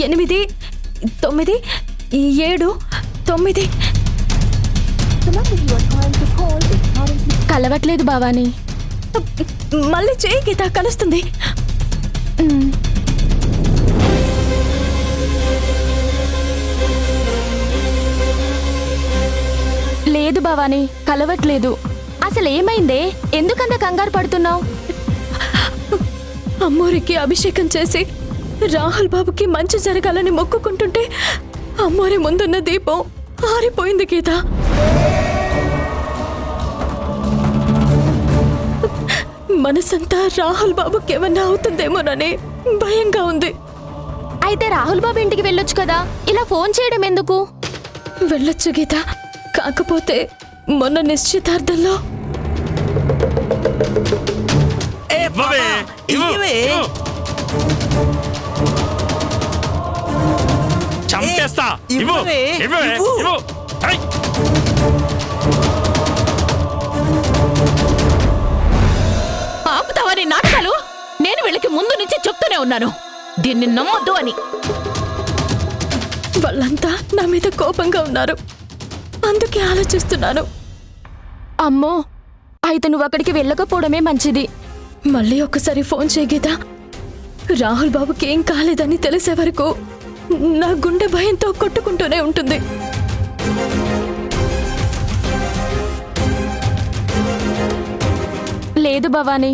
8 9 7 9 కలవట్లేదు భవానీ. మళ్ళీ చేయి గీత, కలుస్తుంది. లేదు భవానీ, కలవట్లేదు. అసలు ఏమైందే? ఎందుకంత కంగారు పడుతున్నావు? అమ్మోరికి అభిషేకం చేసి రాహుల్ బాబుకి మంచి జరగాలని మొక్కుకుంటుంటే అమ్మోరి ముందున్న దీపం ఆరిపోయింది గీత. మనసంతా రాహుల్ బాబుకి ఏమన్నా అవుతుందేమోనని భయంగా ఉంది. అయితే రాహుల్ బాబు ఇంటికి వెళ్ళొచ్చు కదా, ఇలా ఫోన్ చేయడం ఎందుకు? వెళ్ళొచ్చు గీత, కాకపోతే మొన్న నిశ్చితార్థంలో చంపేస్తా. ఆపుతావని నాటకాలు నేను వీళ్ళకి ముందు నుంచి చెప్తూనే ఉన్నాను, దీన్ని నమ్మొద్దు అని. వాళ్ళంతా నా మీద కోపంగా ఉన్నారు, అందుకే ఆలోచిస్తున్నాను. అమ్మో, అయితే నువ్వు అక్కడికి వెళ్ళకపోవడమే మంచిది. మళ్ళీ ఒక్కసారి ఫోన్ చేయి గీత. రాహుల్ బాబుకి ఏం కాలేదని తెలిసే వరకు నా గుండె భయంతో కొట్టుకుంటూనే ఉంటుంది. లేదు భవానీ,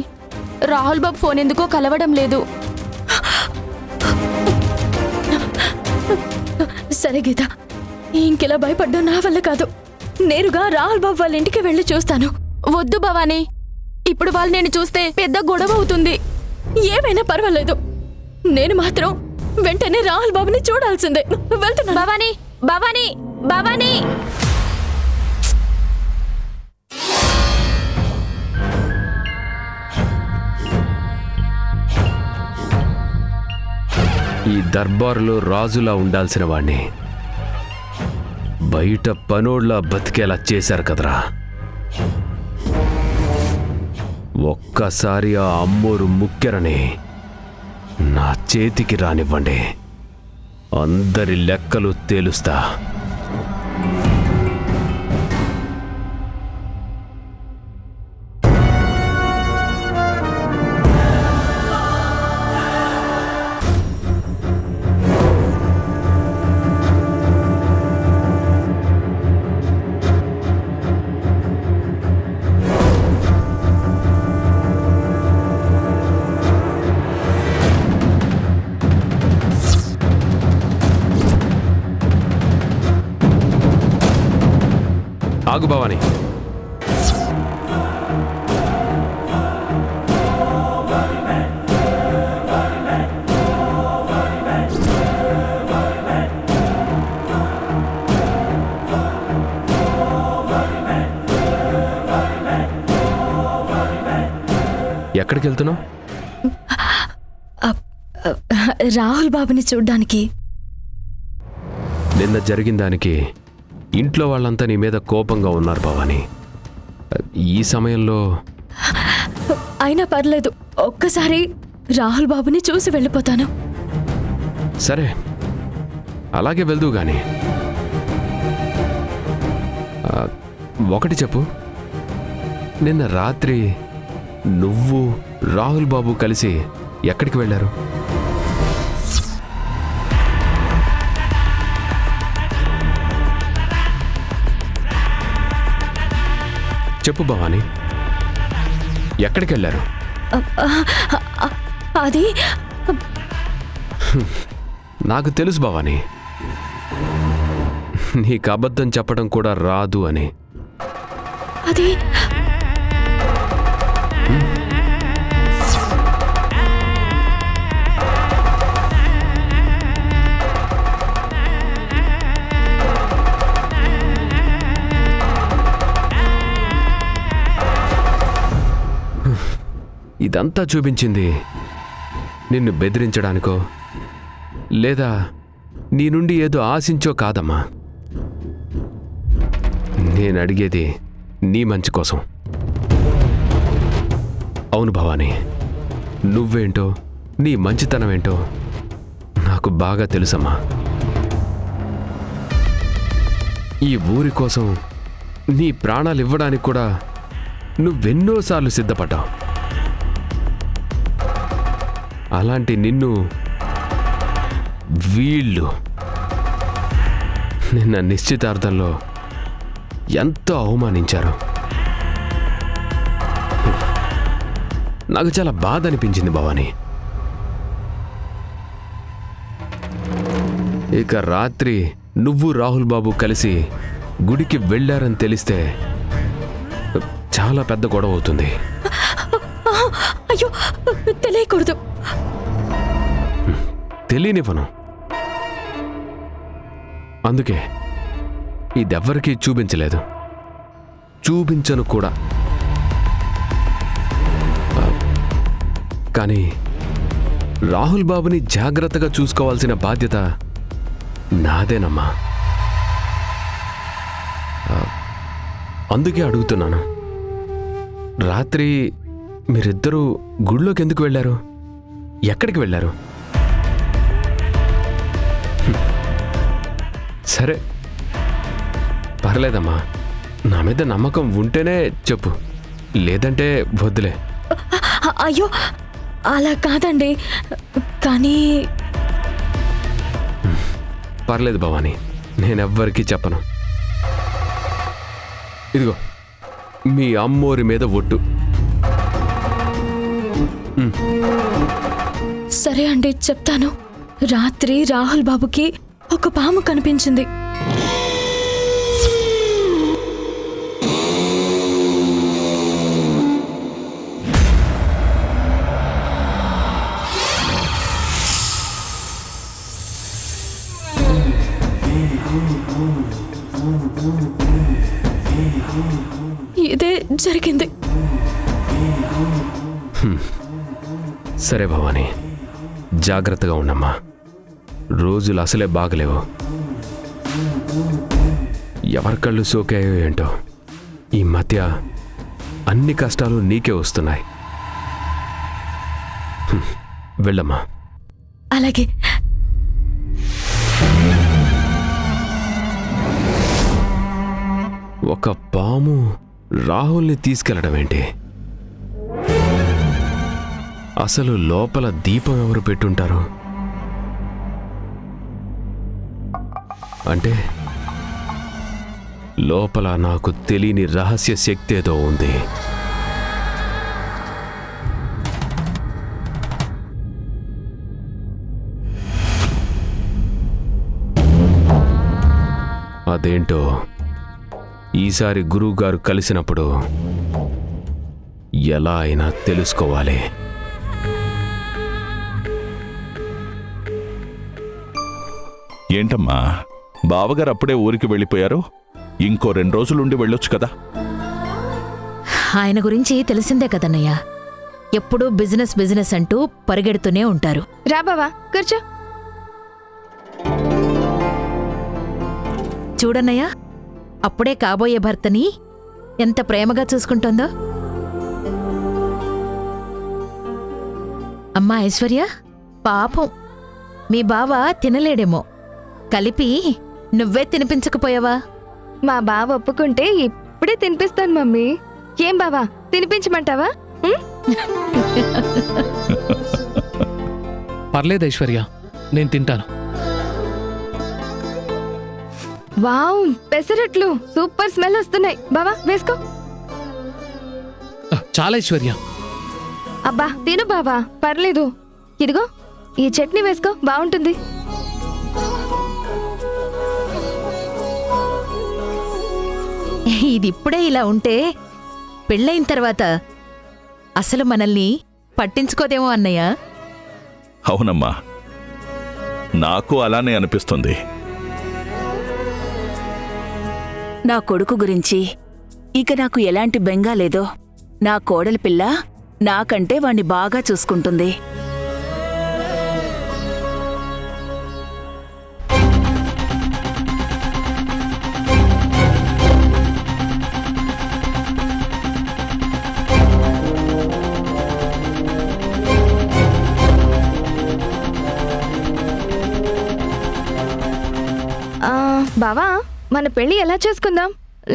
రాహుల్ బాబు ఫోన్ ఎందుకో కలవడం లేదు. సరే గీత, ఇంకెలా భయపడ్డా నా వల్ల కాదు. నేరుగా రాహుల్ బాబు వాళ్ళ ఇంటికి వెళ్ళి చూస్తాను. వద్దు భవానీ, ఇప్పుడు వాళ్ళు నేను చూస్తే పెద్ద గొడవ అవుతుంది. ఏమైనా పర్వాలేదు, నేను మాత్రం వెంటనే రాహుల్ బాబుని చూడాల్సిందే. వెళ్తున్నా. భవానీ, భవానీ, భవానీ. ఈ దర్బారులో రాజులా ఉండాల్సిన వాణ్ణి బయట పనోళ్ళ బతికేలా చేశారు కదరా. ఒక్కసారి ఆ అమ్మోరు ముక్కెరని నా చేతికి రానివ్వండి, అందరి లెక్కలు తేలుస్తా. ఆగు భవానీ, ఎక్కడికి వెళ్తున్నావు? రాహుల్ బాబుని చూడ్డానికి. నిన్న జరిగిన దానికి ఇంట్లో వాళ్ళంతా నీ మీద కోపంగా ఉన్నారు భవానీ. ఈ సమయంలో అయినా పర్లేదు, ఒక్కసారి రాహుల్ బాబుని చూసి వెళ్ళిపోతాను. సరే, అలాగే వెళ్దు గాని ఒకటి చెప్పు, నిన్న రాత్రి నువ్వు రాహుల్ బాబు కలిసి ఎక్కడికి వెళ్ళారు? చెప్పు భవానీ, ఎక్కడికి వెళ్ళారు? అది నాకు తెలుసు భవానీ, నీకు అబద్ధం చెప్పడం కూడా రాదు అని. అది ఇదంతా చూపించింది నిన్ను బెదిరించడానికో లేదా నీ నుండి ఏదో ఆశించో కాదమ్మా. నేను అడిగేది నీ మంచి కోసం. అవును భవానీ, నువ్వేంటో నీ మంచితనం ఏంటో నాకు బాగా తెలుసమ్మా. ఈ ఊరి కోసం నీ ప్రాణాలు ఇవ్వడానికి కూడా నువ్వెన్నోసార్లు సిద్ధపడ్డావు. అలాంటి నిన్ను వీళ్ళు నిన్న నిశ్చితార్థంలో ఎంతో అవమానించారు. నాకు చాలా బాధ అనిపించింది భవాని. ఇక రాత్రి నువ్వు రాహుల్ బాబు కలిసి గుడికి వెళ్ళారని తెలిస్తే చాలా పెద్ద గొడవ అవుతుంది. అయ్యో, తెలియకూడదు. తెలియనివ్వను. అందుకే ఇదెవ్వరికీ చూపించలేదు, చూపించను కూడా. కానీ రాహుల్ బాబుని జాగ్రత్తగా చూసుకోవాల్సిన బాధ్యత నాదేనమ్మా. అందుకే అడుగుతున్నాను, రాత్రి మీరిద్దరూ గుడిలోకి ఎందుకు వెళ్ళారు? ఎక్కడికి వెళ్ళారు? సరే పర్లేదమ్మా, నా మీద నమ్మకం ఉంటేనే చెప్పు, లేదంటే వద్దులే. అయ్యో, అలా కాదండి. కానీ పర్లేదు భవాని, నేనెవ్వరికీ చెప్పను. ఇదిగో మీ అమ్మోరి మీద ఒట్టు. సరే అండి, చెప్తాను. రాత్రి రాహుల్ బాబుకి ఒక పాము కనిపించింది. ఇదే జరిగింది. సరే భవాని, జాగ్రత్తగా ఉండమ్మా. రోజులు అసలే బాగలేవు. ఎవరి కళ్ళు సోకాయో ఏంటో, ఈ మధ్య అన్ని కష్టాలు నీకే వస్తున్నాయి. వెళ్ళమ్మా. అలాగే. ఒక పాము రాహుల్ని తీసుకెళ్లడం ఏంటి? అసలు లోపల దీపం ఎవరు పెట్టుంటారు? అంటే లోపల నాకు తెలియని రహస్య శక్తి ఏదో ఉంది. అదేంటో ఈసారి గురువుగారు కలిసినప్పుడు ఎలా అయినా తెలుసుకోవాలి. ఏంటమ్మా, బావగారు అప్పుడే ఊరికి వెళ్ళిపోయారు? ఇంకో 2 రోజులుండి వెళ్ళొచ్చు కదా. ఆయన గురించి తెలిసిందే కదన్నయ్య, ఎప్పుడూ బిజినెస్ బిజినెస్ అంటూ పరిగెడుతూనే ఉంటారు. రా బావా, కూర్చో. చూడన్నయ్య, అప్పుడే కాబోయే భర్తని ఎంత ప్రేమగా చూసుకుంటోందో. అమ్మా ఐశ్వర్య, పాపం మీ బావ తినలేడేమో, కలిపి నువ్వే తినిపించకపోయావా? మా బావ ఒప్పుకుంటే ఇప్పుడే తినిపిస్తాను మమ్మీ. ఏం బావా, తినిపించమంటావా? పర్లేదు ఐశ్వర్య, నేను తింటాను. వావ్, పెసరట్లు సూపర్ స్మెల్ వస్తున్నాయి. బావా వేసుకో. చాలా ఐశ్వర్య. అబ్బా తిను బావా, పర్లేదు. ఇదిగో ఈ చట్నీ వేసుకో, బాగుంటుంది. ఇది ఇప్పుడే ఇలా ఉంటే పెళ్ళైన తర్వాత అసలు మనల్ని పట్టించుకోదేమో అన్నయ్య. అవునమ్మా, నాకు అలానే అనిపిస్తుంది. నా కొడుకు గురించి ఇక నాకు ఎలాంటి బెంగా లేదో. నా కోడలి పిల్ల నాకంటే వాణ్ణి బాగా చూసుకుంటుంది. బావా మన పెళ్లి ఎలా చేసుకుందాం?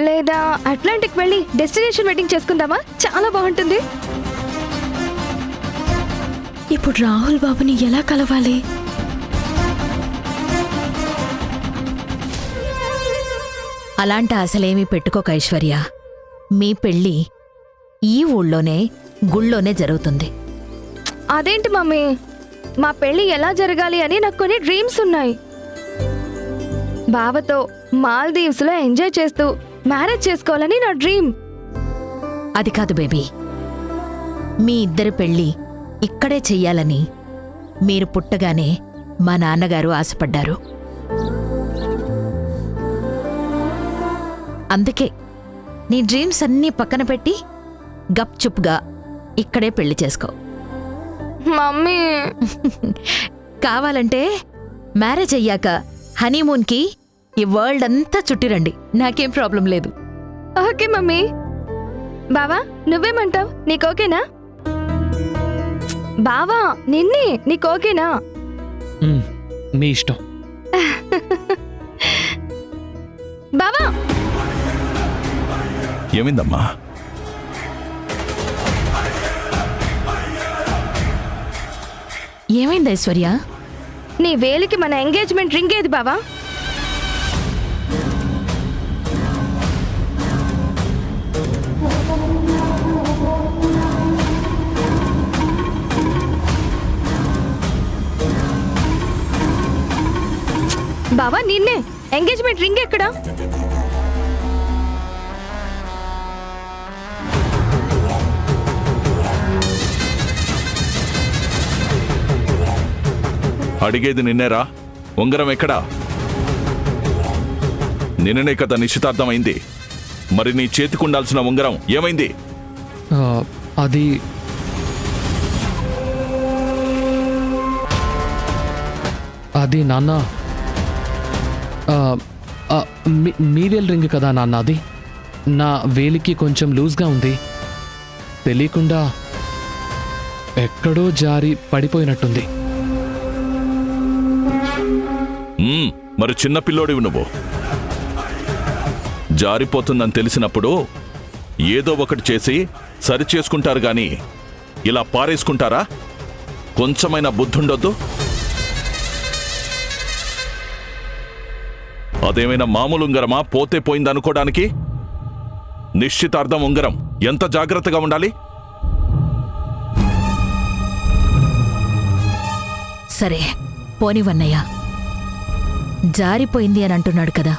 లేదా అట్లాంటిక్ వెళ్ళి డెస్టినేషన్ వెడ్డింగ్ చేసుకుందామా? చాలా బాగుంటుంది. ఇప్పుడు రాహుల్ బాబుని ఎలా కలవాలి? అలాంటి ఆశలేమీ పెట్టుకోక ఐశ్వర్య. మీ పెళ్ళి ఈ ఊళ్ళోనే గుళ్ళోనే జరుగుతుంది. అదేంటి మమ్మీ, మా పెళ్లి ఎలా జరగాలి అని నాకు కొన్ని డ్రీమ్స్ ఉన్నాయి. బావతో మాల్దీవ్స్ లో ఎంజాయ్ చేస్తూ మ్యారేజ్ చేసుకోవాలని నా డ్రీమ్. అది కాదు బేబీ, మీ ఇద్దరి పెళ్ళి ఇక్కడే చెయ్యాలని మీరు పుట్టగానే మా నాన్నగారు ఆశపడ్డారు. అందుకే నీ డ్రీమ్స్ అన్నీ పక్కన పెట్టి గప్చుప్గా ఇక్కడే పెళ్లి చేసుకో. మమ్మీ కావాలంటే మ్యారేజ్ అయ్యాక హనీమూన్కి ఈ వరల్డ్ అంతా చుట్టిరండి, నాకేం ప్రాబ్లం లేదు. Okay mummy. బావా నువ్వేమంటావ్? నీకోకేనా? బావా నిన్నే, నీకోకేనా? మీ ఇష్టం. బావా ఏమైందమ్మా? ఏమైంది ఐశ్వర్య? నీ వేలికి మన ఎంగేజ్మెంట్ రింగ్ ఏది బావా? బావా నిన్నే, ఎంగేజ్మెంట్ రింగ్ ఎక్కడా? అడిగేది నిన్నేరా, ఉంగరం ఎక్కడా? నిన్ననే కదా నిశ్చితార్థమైంది, మరి నీ చేతికుండాల్సిన ఉంగరం ఏమైంది? అది అది నాన్న, మీ వేల్ రింగ్ కదా నాన్న. అది నా వేలికి కొంచెం లూజ్గా ఉంది, తెలియకుండా ఎక్కడో జారి పడిపోయినట్టుంది. మరి చిన్న పిల్లోడివి నువ్వు. జారిపోతుందని తెలిసినప్పుడు ఏదో ఒకటి చేసి సరి చేసుకుంటారు గాని ఇలా పారేసుకుంటారా? కొంచెమైనా బుద్ధుండొద్దు. అదేమైనా మామూలు ఉంగరమా పోతే పోయిందనుకోవడానికి? నిశ్చితార్థం ఉంగరం ఎంత జాగ్రత్తగా ఉండాలి? సరే పోనివన్నయ్య, జారిపోయింది అని అంటున్నాడు కదా.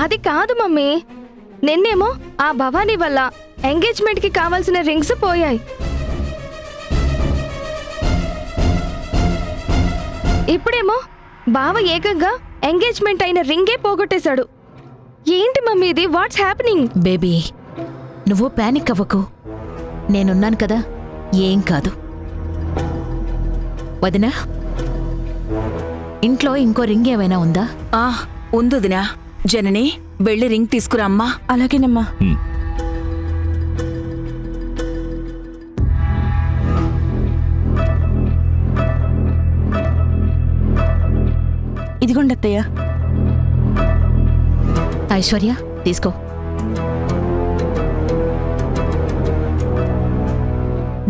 అది కాదు మమ్మీ, నిన్నేమో ఆ భవానీ వల్ల ఎంగేజ్మెంట్ కి కావాల్సిన రింగ్స్ పోయాయి. ఇప్పుడేమో బావ ఏకంగా ఎంగేజ్మెంట్ అయిన రింగే పోగొట్టేశాడు. ఏంటి మమ్మీ ఇది? What's happening? బేబీ నువ్వు పానిక్ అవ్వకు, నేనున్నాను కదా, ఏం కాదు. వదినా, ఇంట్లో ఇంకో రింగ్ ఏమైనా ఉందా? ఉందుదినా. జనని వెళ్ళి రింగ్ తీసుకురా అమ్మా. అలాగేనమ్మా. ఇదిగోండి అత్తయ్య. ఐశ్వర్య తీసుకో.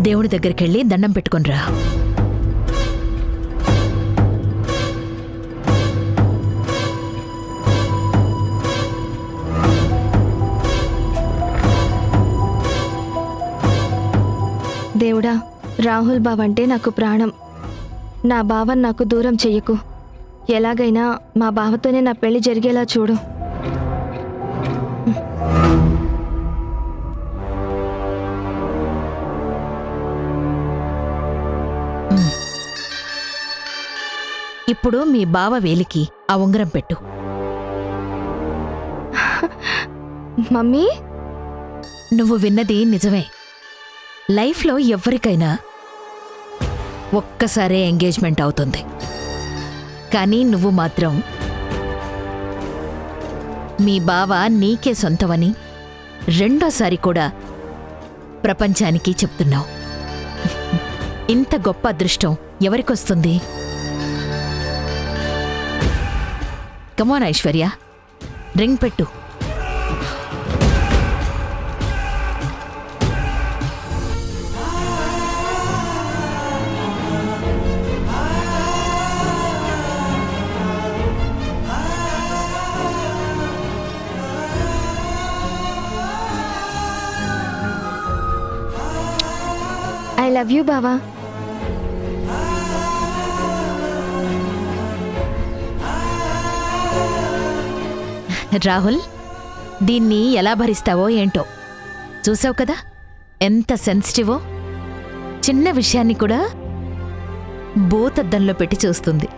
దేవుడి దగ్గరికెళ్ళి దండం పెట్టుకొనిరా. దేవుడా, రాహుల్ బావ అంటే నాకు ప్రాణం. నా బావని నాకు దూరం చెయ్యకు. ఎలాగైనా మా బావతోనే నా పెళ్లి జరిగేలా చూడు. ఇప్పుడు మీ బావ వేలికి ఆ ఉంగరం పెట్టు. మమ్మీ, నువ్వు విన్నది నిజమే. లైఫ్లో ఎవ్వరికైనా ఒక్కసారే ఎంగేజ్మెంట్ అవుతుంది, కానీ నువ్వు మాత్రం మీ బావ నీకే సొంతమని రెండోసారి కూడా ప్రపంచానికి చెప్తున్నావు. ఇంత గొప్ప అదృష్టం ఎవరికొస్తుంది? కమాన్ ఐశ్వర్య, రింగ్ పెట్టు. ఐ లవ్ యూ బావా. రాహుల్, దీన్ని ఎలా భరిస్తావో ఏంటో. చూసావు కదా ఎంత సెన్సిటివో. చిన్న విషయాన్ని కూడా భూతద్దంలో పెట్టి చూస్తుంది.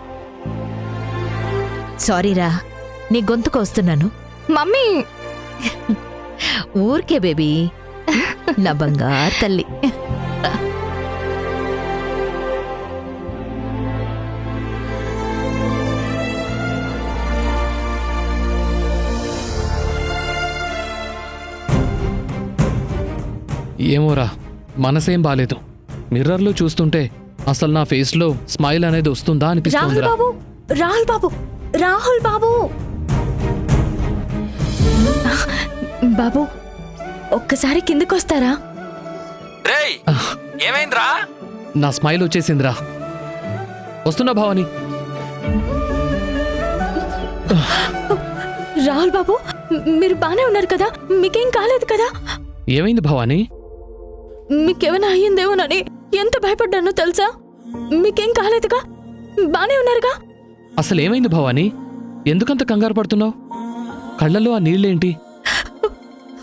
సారీరా, నీ గొంతుకు వస్తున్నాను. మమ్మీ, ఊరికే బేబీ, నా బంగారు తల్లి. ఏమోరా, మనసేం బాలేదు. మిర్రర్లో చూస్తుంటే అసలు నా ఫేస్లో స్మైల్ అనేది వస్తుందా రాహుల్ అనిపిస్తుందిరా. బాబు, రాహుల్ బాబు, రాహుల్ బాబు. బాబు, ఒక్కసారి కిందకొస్తారా? ఏమైందిరా? నా స్మైల్ వచ్చేసిందిరా. వస్తున్నా భవాని. రాహుల్ బాబు, మీరు బానే ఉన్నారు కదా? మీకేం కాలేదు కదా? ఏమైంది భవాని? మీకేమైనా అయ్యిందేమోనని ఎంత భయపడ్డానో తెలుసా? మీకేం కాలేదుగా? బానే ఉన్నారుగా? అసలు ఏమైంది భవాని? ఎందుకంత కంగారు పడుతున్నావు? కళ్ళల్లో ఆ నీళ్ళేంటి?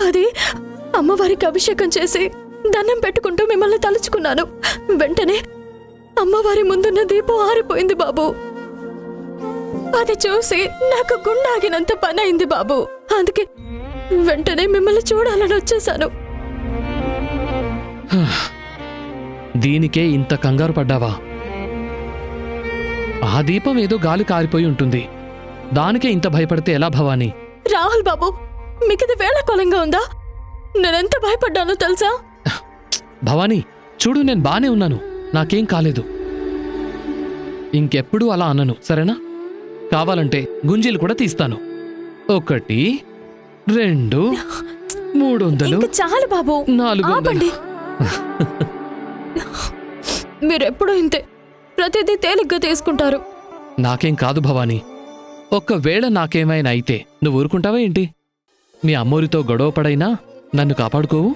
అది అమ్మవారికి అభిషేకం చేసి దండం పెట్టుకుంటూ మిమ్మల్ని తలుచుకున్నాను. వెంటనే అమ్మవారి ముందున్న దీపం ఆరిపోయింది బాబు. అది చూసి నాకు గుండాగినంత పని అయింది బాబు. అందుకే వెంటనే మిమ్మల్ని చూడాలని వచ్చేశాను. దీనికే ఇంత కంగారు పడ్డావా? ఆ దీపం ఏదో గాలి కారిపోయి ఉంటుంది. దానికే ఇంత భయపడితే ఎలా భవాని? రాహుల్ బాబు, మీకిది వేళకోళంగా ఉందా? నేనెంత భయపడ్డానో తెలుసా? భవాని, చూడు, నేను బానే ఉన్నాను. నాకేం కాలేదు. ఇంకెప్పుడు అలా అనను, సరేనా? కావాలంటే గుంజీలు కూడా తీస్తాను. 1 2 300 ఇంక చాలు బాబు, 400. ఆపండి. మీరెప్పుడూ ఇంతే, ప్రతిదీ తేలిగ్గా తీసుకుంటారు. నాకేం కాదు భవాని. ఒక్కవేళ నాకేమైనా అయితే నువ్వు ఊరుకుంటావా ఏంటి? మీ అమ్మోరితో గొడవ పడైనా నన్ను కాపాడుకోవు?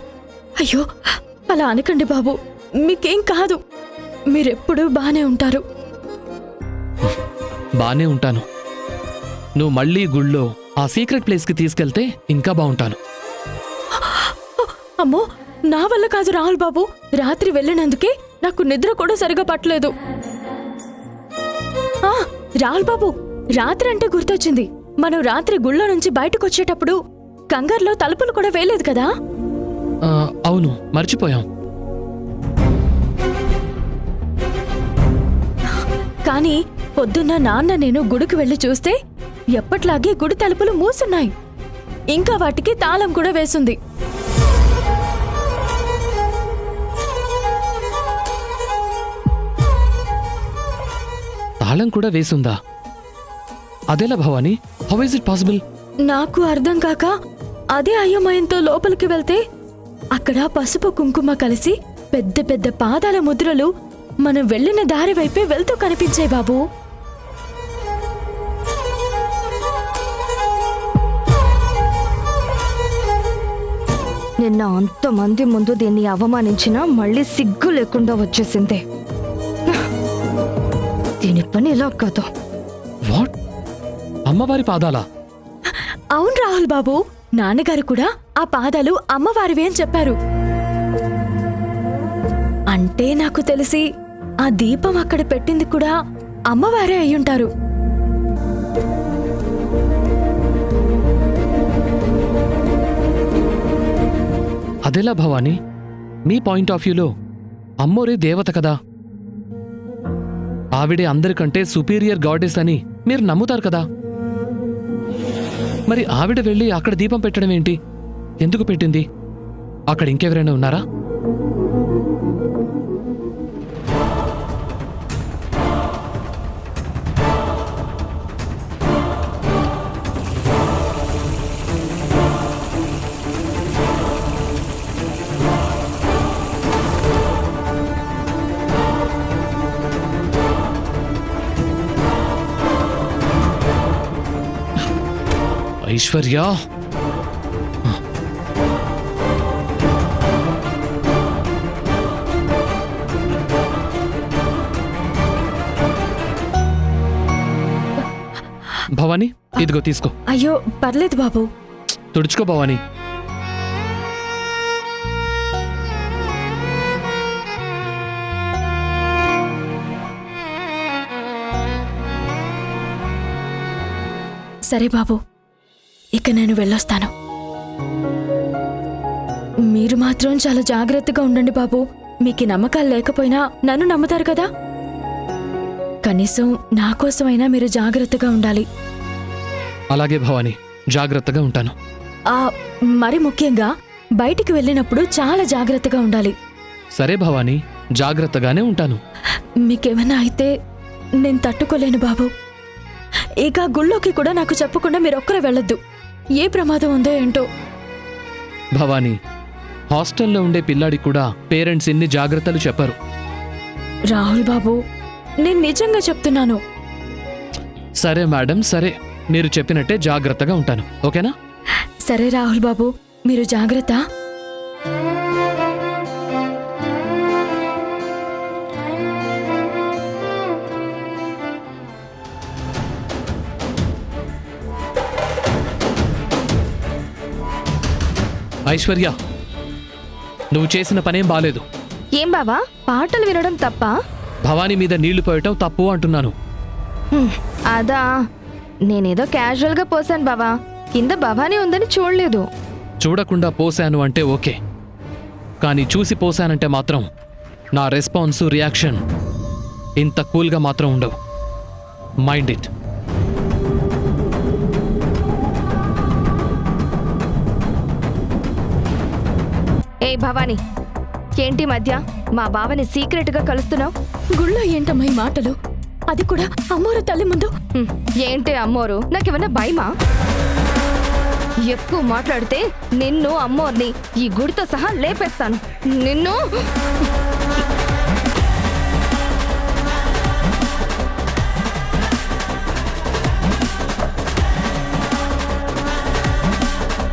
అయ్యో, అలా అనకండి బాబు. మీకేం కాదు. మీరెప్పుడూ బానే ఉంటారు. బానే ఉంటాను. నువ్వు మళ్ళీ గుళ్ళో ఆ సీక్రెట్ ప్లేస్కి తీసుకెళ్తే ఇంకా బాగుంటాను. అమ్మో, నా వల్ల కాదు రాహుల్ బాబు. రాత్రి వెళ్ళినందుకే నాకు నిద్ర కూడా సరిగా పట్టలేదు. రాహుల్ బాబు, రాత్రి అంటే గుర్తొచ్చింది. మనం రాత్రి గుళ్ళో నుంచి బయటకు వచ్చేటప్పుడు కంగారులో తలుపులు కూడా వేయలేదు కదా? అవును, మర్చిపోయాం. కానీ పొద్దున్న నాన్న నేను గుడికి వెళ్లి చూస్తే ఎప్పట్లాగే గుడి తలుపులు మూసున్నాయి. ఇంకా వాటికి తాళం కూడా వేసుంది. తాళం కూడా వేసుందా? అదెలా Bhavani? How is it possible? నాకు అర్థం కాక అదే అయోమయంతో లోపలికి వెళ్తే అక్కడ పసుపు కుంకుమ కలిసి పెద్ద పెద్ద పాదాల ముద్రలు మనం వెళ్ళిన దారి వైపే వెళ్తూ కనిపించాయి బాబు. నిన్న అంతమంది ముందు దీన్ని అవమానించినా మళ్ళీ సిగ్గు లేకుండా వచ్చేసింది. దీని పని ఇలా కాదు. వాట్? అమ్మవారి పాదాలా? అవును రాహుల్ బాబు, నాన్నగారు కూడా ఆ పాదాలు అమ్మవారివే అని చెప్పారు. అంటే నాకు తెలిసి ఆ దీపం అక్కడ పెట్టింది కూడా అమ్మవారే అయ్యుంటారు. అదెలా భవాని? మీ పాయింట్ ఆఫ్ వ్యూలో అమ్మోరే దేవత కదా. ఆవిడే అందరికంటే సుపీరియర్ గాడెస్ అని మీరు నమ్ముతారు కదా. మరి ఆవిడ వెళ్ళి అక్కడ దీపం పెట్టడం ఏంటి? ఎందుకు పెట్టింది? అక్కడ ఇంకెవరైనా ఉన్నారా? ఐశ్వర్య భవానీ ఇదిగో తీసుకో. అయ్యో పర్లేదు బాబు. తుడుచుకో భవానీ. సరే బాబు, ఇక నేను వెళ్ళొస్తాను. మీరు మాత్రం చాలా జాగ్రత్తగా ఉండండి బాబు. మీకు నమ్మకాలు లేకపోయినా నన్ను నమ్ముతారు కదా. కనీసం నా కోసమైనా మీరు జాగ్రత్తగా ఉండాలి. అలాగే భవానీ, జాగ్రత్తగా ఉంటాను. మరి ముఖ్యంగా బయటికి వెళ్ళినప్పుడు చాలా జాగ్రత్తగా ఉండాలి. సరే భవానీ, జాగ్రత్తగానే ఉంటాను. మీకేమైనా అయితే నేను తట్టుకోలేను బాబు. ఇక గుళ్ళోకి కూడా నాకు చెప్పకుండా మీరొక్కరే వెళ్ళొద్దు. ఏ ప్రమాదం ఉందో ఏంటో. భవానీ, హాస్టల్లో ఉండే పిల్లాడికి కూడా పేరెంట్స్ ఇన్ని జాగ్రత్తలు చెప్పరు. రాహుల్ బాబు, నేను నిజంగా చెప్తున్నాను. సరే మేడం, సరే, మీరు చెప్పినట్టే జాగ్రత్తగా ఉంటాను. ఓకేనా? సరే రాహుల్ బాబు, మీరు జాగ్రత్త. ఐశ్వర్య, నువ్వు చేసిన పనేం బాలేదు. ఏం బావా, పాటలు వినడం తప్ప? భవానీ మీద నీళ్లు పోయటం తప్పు అంటున్నాను. అదా, నేనేదో క్యాజువల్గా పోసాను బావా. కింద భవానీ ఉందని చూడలేదు. చూడకుండా పోసాను అంటే ఓకే, కానీ చూసి పోసానంటే మాత్రం నా రెస్పాన్స్, రియాక్షన్ ఇంత కూల్గా మాత్రం ఉండవు. Mind it. ఏ భవానీ, ఏంటి మధ్య మా బావని సీక్రెట్గా కలుస్తున్నావు? గుళ్ళో ఏంటమ్మా ఈ మాటలు? అది కూడా అమ్మోరు తల్లి ముందు. ఏంటి అమ్మోరు? నాకేమన్నా భయమా? ఎక్కువ మాట్లాడితే నిన్ను, అమ్మోర్ని ఈ గుడితో సహా లేపేస్తాను. నిన్ను